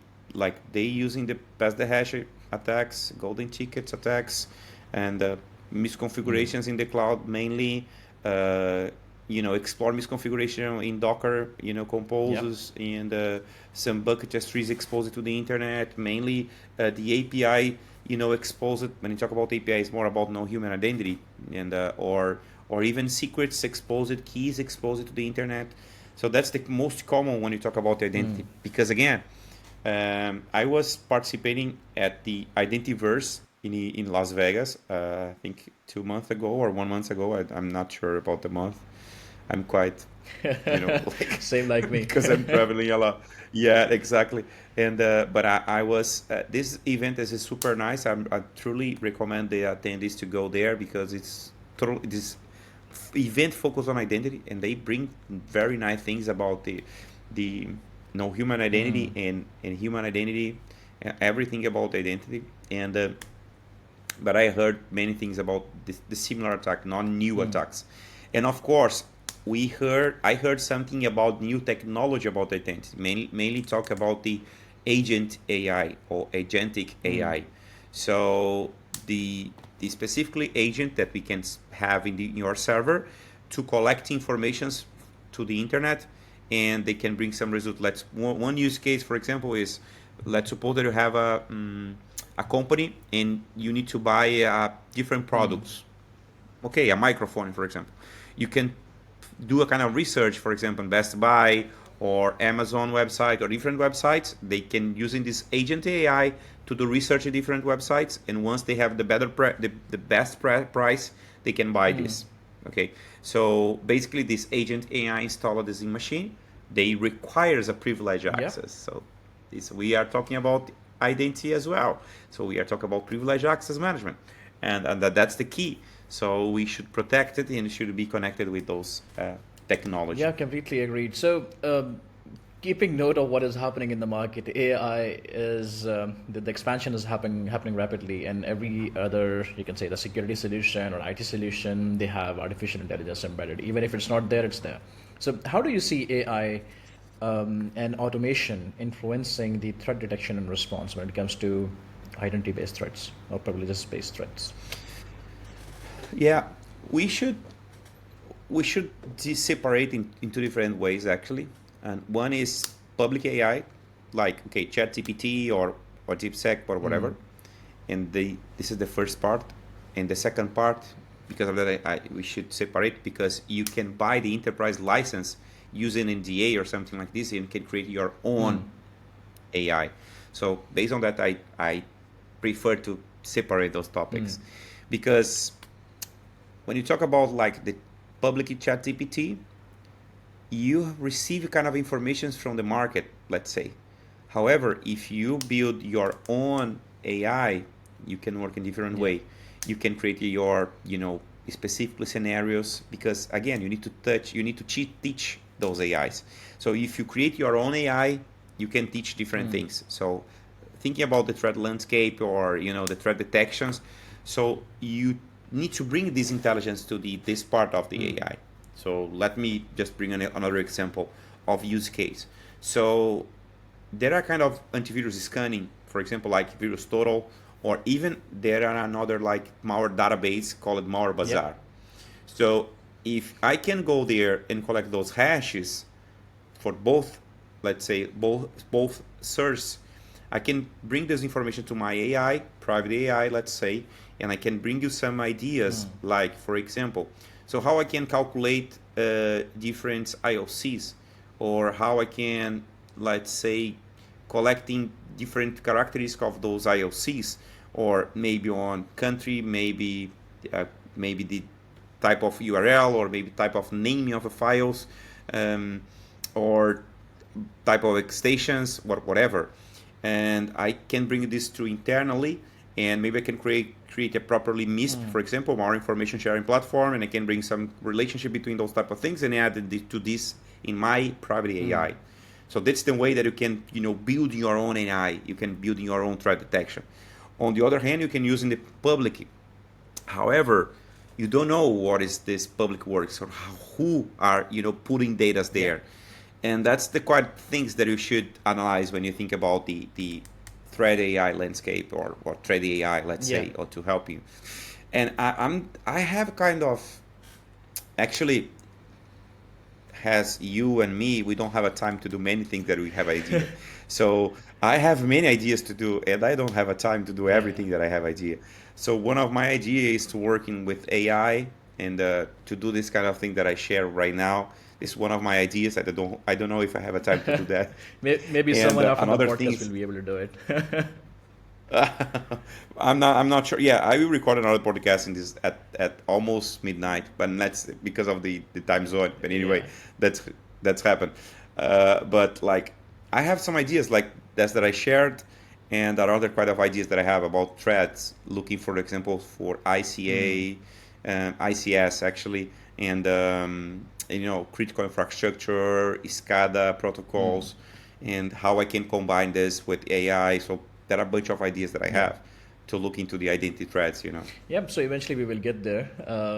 using the pass the hash attacks, golden tickets attacks, and Mm. misconfigurations in the cloud mainly. Uh, explore misconfiguration in Docker, Yep. composes, and some bucket trees exposed to the internet. Mainly the API, exposed. When you talk about API, it's more about no human identity and or even secrets exposed, keys exposed to the internet. So that's the most common when you talk about Mm. identity. Because again, I was participating at the Identiverse in Las Vegas. I think 2 months ago or 1 month ago. I'm not sure about the month. I'm quite, like Same like me. because I'm traveling a lot. Yeah, exactly. And but I was this event is super nice. I truly recommend the attendees to go there because it's totally this event focused on identity, and they bring very nice things about the no human identity Mm. and human identity, everything about identity. And but I heard many things about the similar attack, not new Mm. attacks. And of course, I heard something about new technology about identity. Mainly talk about the agent AI or agentic Mm. AI. So the the specifically agent that we can have in your server to collect informations to the internet, and they can bring some result. One use case, for example, is let's suppose that you have a company and you need to buy different Mm. products. Okay, a microphone, for example. You can do a kind of research, for example, Best Buy or Amazon website or different websites. They can using this agent AI to do research in different websites, and once they have the best price, they can buy Mm. this. Okay, so basically, this agent AI installed this in machine, they requires a privileged Yep. access. So this we are talking about identity as well. So we are talking about privileged access management, and that's the key. So we should protect it and it should be connected with those technology. Yeah, completely agreed. So, keeping note of what is happening in the market, AI is the expansion is happening rapidly, and every other, you can say, the security solution or IT solution, they have artificial intelligence embedded. Even if it's not there, it's there. So, how do you see AI and automation influencing the threat detection and response when it comes to identity-based threats or privileges-based threats? Yeah, we should separate in two different ways actually. And one is public AI, like okay, ChatGPT or DeepSec or Mm. whatever. And this is the first part. And the second part, because of that, we should separate because you can buy the enterprise license using NDA or something like this, and you can create your Mm. own AI. So based on that, I prefer to separate those Mm. topics because when you talk about like the public chat GPT, you receive kind of information from the market, let's say. However, if you build your own AI, you can work in different Yeah. way. You can create your, specifically scenarios because again, you need to teach those AIs. So if you create your own AI, you can teach different Mm. things. So thinking about the threat landscape or the threat detections, so you need to bring this intelligence to this part of the Mm. AI. So let me just bring another example of use case. So there are kind of antivirus scanning, for example, like Virus Total, or even there are another like malware database called Malware Yep. Bazaar. So if I can go there and collect those hashes for both, let's say both source, I can bring this information to my AI, private AI, let's say, and I can bring you some ideas, Mm. like for example, so how I can calculate different IOCs, or how I can, let's say, collecting different characteristics of those IOCs, or maybe on country, uh, maybe the type of URL, or maybe type of naming of the files, um, or type of extensions, whatever. and I can bring this to internally, and maybe I can create a properly MISP, for example, our information sharing platform, and I can bring some relationship between those type of things and add to this in my private AI. So that's the way that you can, build your own AI. You can build your own threat detection. On the other hand, you can use in the public. However, you don't know what is this public works or who are putting data there, and that's the quite things that you should analyze when you think about the threat AI landscape or threat AI, let's say, or to help you. And I have kind of actually, has you and me, we don't have a time to do many things that we have idea. So I have many ideas to do, and I don't have a time to do everything that I have idea. So one of my ideas is to working with AI and to do this kind of thing that I share right now. Is one of my ideas. I don't know if I have a time to do that. Maybe And someone after the another podcast thing is, will be able to do it. I'm not sure. Yeah, I will record another podcast in this at almost midnight, but that's because of the time zone. But anyway, that's happened. But like, I have some ideas like that I shared, and there are other kind of ideas that I have about threats. Looking for examples for ICA, ICS actually, and critical infrastructure, SCADA protocols, and how I can combine this with AI. So there are a bunch of ideas that I have to look into the identity threats. Yep. So eventually we will get there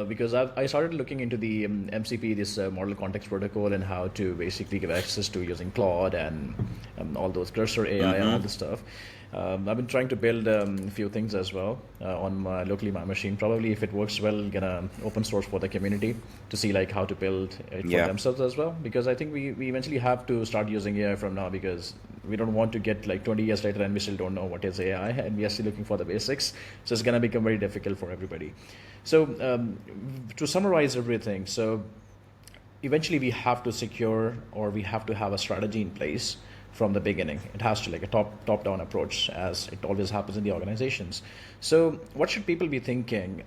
because I started looking into the MCP, this model context protocol, and how to basically give access to using Claude and all those cursor AI and all this stuff. I've been trying to build a few things as well on locally my machine. Probably if it works well, gonna open source for the community to see like how to build it for themselves as well. Because I think we eventually have to start using AI from now, because we don't want to get like 20 years later and we still don't know what is AI and we are still looking for the basics. So it's gonna become very difficult for everybody. So to summarize everything, so eventually we have to secure, or we have to have a strategy in place from the beginning. It has to like a top-down approach, as it always happens in the organizations. So what should people be thinking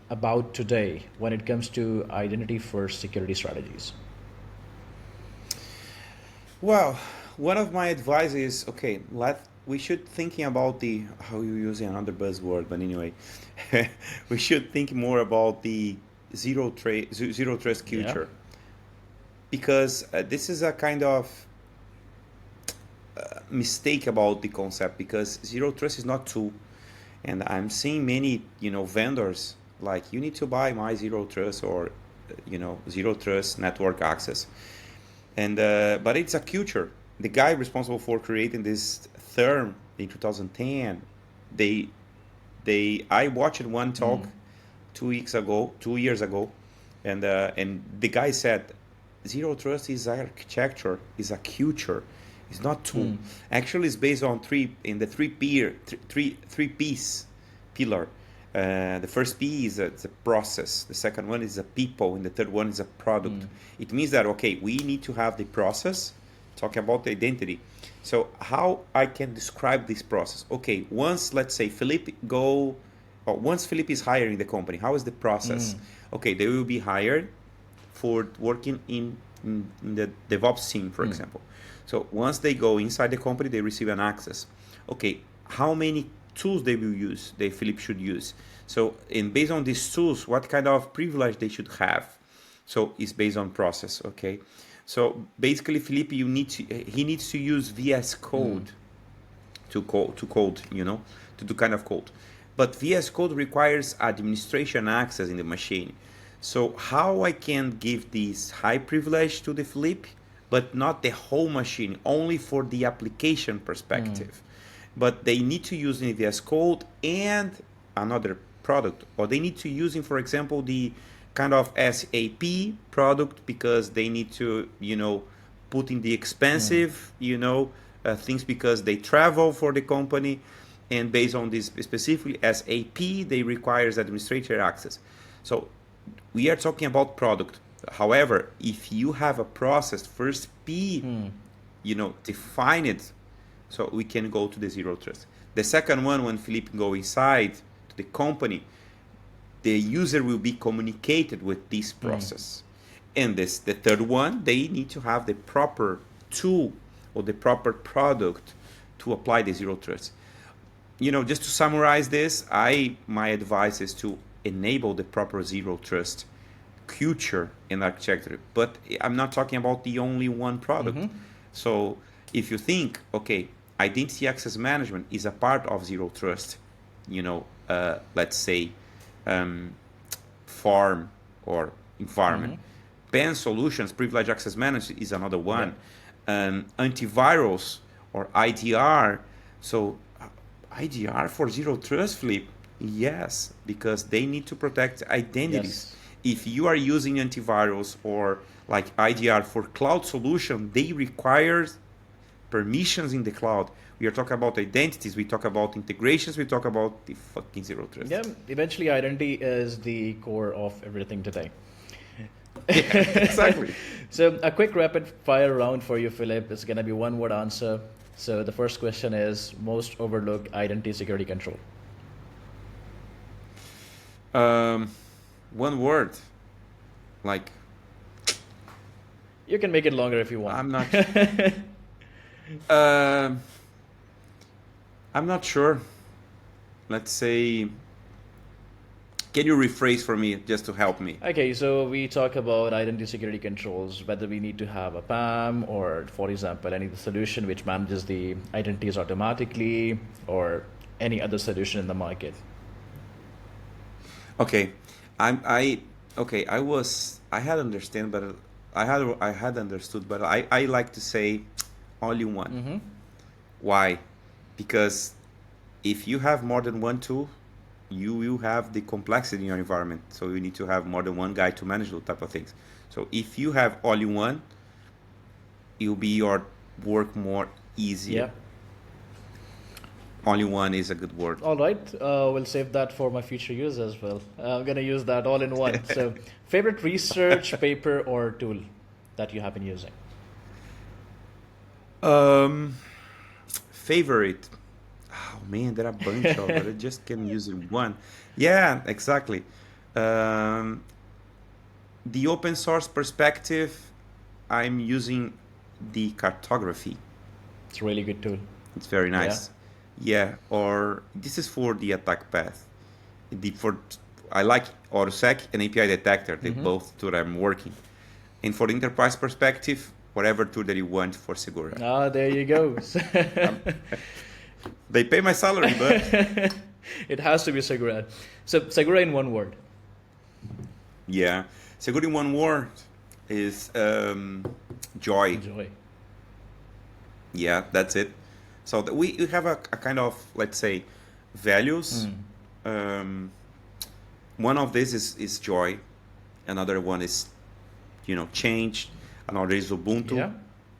about today when it comes to identity-first security strategies? Well, one of my advice is, okay, we should thinking about how you using another buzzword, but anyway, we should think more about the zero trust culture, because this is a kind of mistake about the concept, because zero trust is not tool, and I'm seeing many vendors like, you need to buy my zero trust or zero trust network access, and but it's a culture. The guy responsible for creating this term in 2010, I watched one talk 2 years ago, and the guy said zero trust is architecture, is a culture. It's not tool. Actually, it's based on three P's pillar. The first P is a process. The second one is a people, and the third one is a product. It means that, okay, we need to have the process. Talking about the identity. So how I can describe this process? Okay, once, let's say, once Philippe is hired in the company, how is the process? Okay, they will be hired for working in the DevOps team, for example. So once they go inside the company, they receive an access. Okay, how many tools they will use, Philippe should use. So, and based on these tools, what kind of privilege they should have. So it's based on process, okay? So basically, Philippe, he needs to use VS Code to code, to do kind of code. But VS Code requires administration access in the machine. So how I can give this high privilege to the Philippe, but not the whole machine, only for the application perspective. But they need to use in VS Code and another product, or they need to use, for example, the kind of SAP product, because they need to, put in the expensive, things, because they travel for the company, and based on this specifically SAP, they requires administrator access. So we are talking about product. However, if you have a process, first P, define it, so we can go to the zero trust. The second one, when Philippe go inside to the company, the user will be communicated with this process. And the third one, they need to have the proper tool or the proper product to apply the zero trust. Just to summarize this, my advice is to enable the proper zero trust culture in architecture. But I'm not talking about the only one product. So if you think, okay, identity access management is a part of zero trust, let's say farm or environment. PAN solutions, privileged access management, is another one. Antivirals or IDR. So IDR for zero trust, Philippe? Yes, because they need to protect identities. If you are using antivirals or like IDR for cloud solution, they require permissions in the cloud. We are talking about identities, we talk about integrations, we talk about the fucking zero trust. Yeah, eventually identity is the core of everything today. Yeah, exactly. So a quick rapid fire round for you, Philippe. It's going to be one word answer. So the first question is most overlooked identity security control. One word. Like, you can make it longer if you want. I'm not sure. Let's say, can you rephrase for me just to help me? Okay, so we talk about identity security controls, whether we need to have a PAM or, for example, any solution which manages the identities automatically or any other solution in the market. Okay, I had understood, but I like to say all in one. Why? Because if you have more than one tool, you will have the complexity in your environment. So you need to have more than one guy to manage those type of things. So if you have all in one, it'll be your work more easier. Yeah. All in one is a good word. All right, we'll save that for my future use as well. I'm going to use that all in one. So favorite research paper or tool that you have been using? Favorite. Oh man, there are a bunch of it. I just can use one. Yeah, exactly. The open source perspective, I'm using the cartography. It's a really good tool. It's very nice. Yeah, or this is for the attack path. I like AutoSec and API detector. They both two that I'm working. And for the enterprise perspective, whatever tool that you want for Segura. Ah, there you go. They pay my salary, but it has to be Segura. So Segura in one word. Yeah, Segura in one word is joy. Joy. Yeah, that's it. So we have a kind of, let's say, values. One of these is joy. Another one is, change. Another is Ubuntu. Yeah.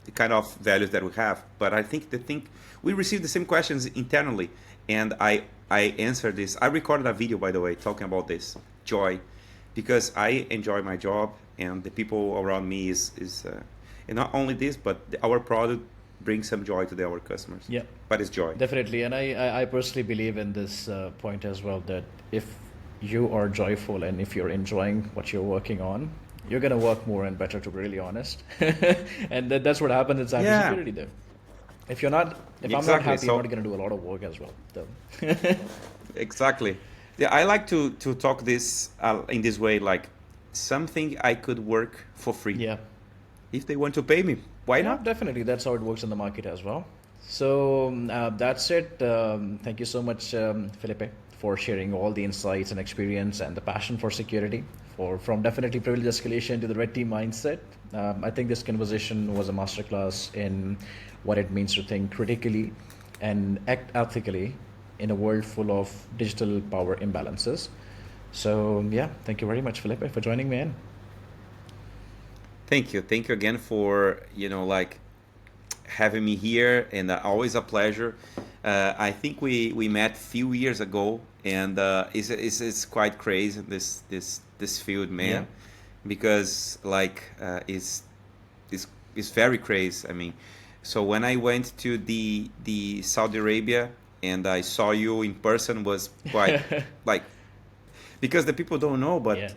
The kind of values that we have. But I think we received the same questions internally, and I answered this. I recorded a video, by the way, talking about this joy, because I enjoy my job, and the people around me is and not only this, but our product brings some joy to our customers. Yeah, but it's joy. Definitely, and I personally believe in this point as well, that if you are joyful and if you're enjoying what you're working on, you're going to work more and better, to be really honest. And that's what happens in cybersecurity, though. If I'm not happy, I'm not going to do a lot of work as well. So. Exactly. Yeah, I like to talk this in this way, like something I could work for free. Yeah. If they want to pay me, why not? Definitely. That's how it works in the market as well. So that's it. Thank you so much, Filipe, for sharing all the insights and experience and the passion for security. From definitely privilege escalation to the red team mindset. I think this conversation was a masterclass in what it means to think critically and act ethically in a world full of digital power imbalances. So yeah, thank you very much, Filipe, for joining me in. Thank you again for having me here, and always a pleasure. I think we met few years ago, and it's quite crazy this field, man. Yeah. Because it's very crazy. I mean, so when I went to the Saudi Arabia and I saw you in person, was quite because the people don't know, but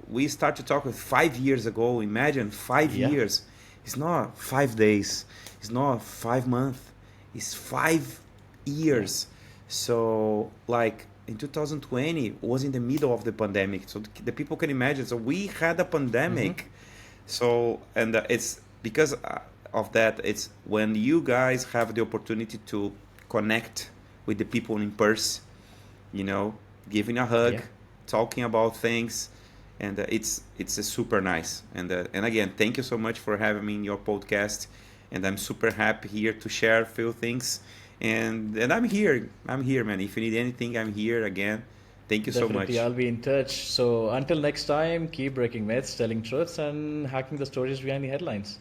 we started to talk 5 years ago. Imagine 5 years. It's not 5 days. It's not 5 months. It's 5 years. So like in 2020 was in the middle of the pandemic. So the people can imagine. So we had a Mm-hmm. pandemic. So and it's because of that. It's when you guys have the opportunity to connect with the people in person, you know, giving a hug, Yeah. talking about things, and it's super nice. And again, thank you so much for having me in your podcast, and I'm super happy here to share a few things. And I'm here. I'm here, man. If you need anything, I'm here again. Thank you so Definitely, much. I'll be in touch. So until next time, keep breaking myths, telling truths, and hacking the stories behind the headlines.